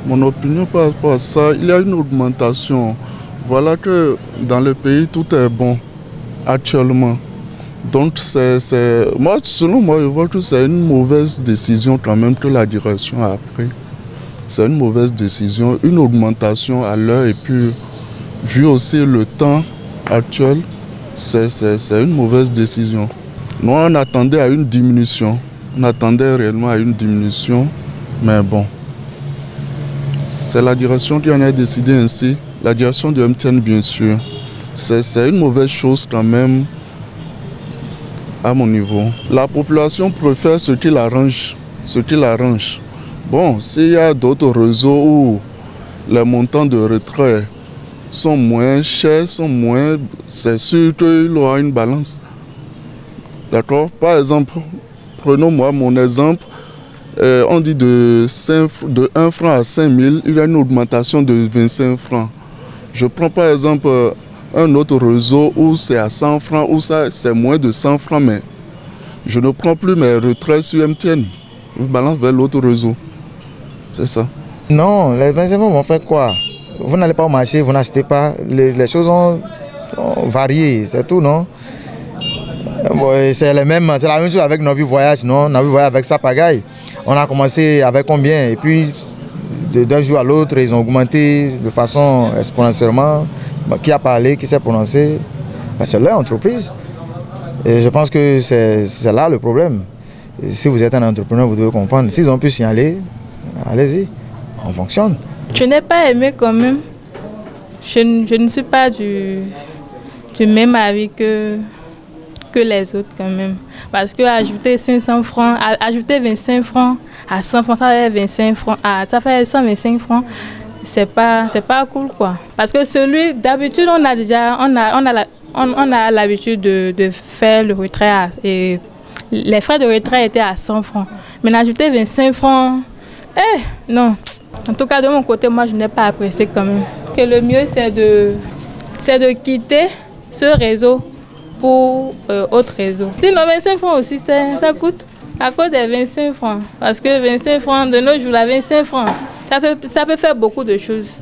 Mon opinion par rapport à ça, il y a une augmentation. Voilà que dans le pays, tout est bon actuellement. Donc, moi, selon moi, je vois que c'est une mauvaise décision quand même que la direction a prise. C'est une mauvaise décision, une augmentation à l'heure et puis, vu aussi le temps actuel, c'est une mauvaise décision. Nous, on attendait à une diminution. On attendait réellement à une diminution, mais bon. C'est la direction qui en a décidé ainsi. La direction du MTN, bien sûr. C'est une mauvaise chose quand même à mon niveau. La population préfère ce qui l'arrange. Bon, s'il y a d'autres réseaux où les montants de retrait sont moins chers, c'est sûr qu'il aura une balance. D'accord? Par exemple, prenons-moi mon exemple. On dit de 1 franc à 5 000, il y a une augmentation de 25 francs. Je prends par exemple un autre réseau où c'est à 100 francs, où c'est moins de 100 francs, mais je ne prends plus mes retraits sur MTN. Je balance vers l'autre réseau. C'est ça. Non, les 25 francs vont faire quoi? Vous n'allez pas au marché, vous n'achetez pas. Les choses ont varié, c'est tout, non? C'est la même chose avec Navi Voyage, non? Navi Voyage avec sa pagaille. On a commencé avec combien? Et puis, d'un jour à l'autre, ils ont augmenté de façon exponentiellement. Qui a parlé, qui s'est prononcé? C'est leur entreprise. Et je pense que c'est là le problème. Et si vous êtes un entrepreneur, vous devez comprendre. S'ils ont pu signaler, allez-y, on fonctionne. Je n'ai pas aimé quand même. Je ne suis pas du même avis que les autres quand même. Parce que ajouter 500 francs, ajouter 25 francs à 100 francs, ça fait 25 francs, ça fait 125 francs, c'est pas cool quoi. Parce que celui d'habitude on a l'habitude de faire le retrait et les frais de retrait étaient à 100 francs. Mais ajouter 25 francs, non. En tout cas de mon côté, moi je n'ai pas apprécié quand même. Que le mieux c'est de quitter ce réseau pour autre réseau. Sinon 25 francs aussi ça coûte à cause des 25 francs. Parce que 25 francs de nos jours, la 25 francs, ça peut faire beaucoup de choses.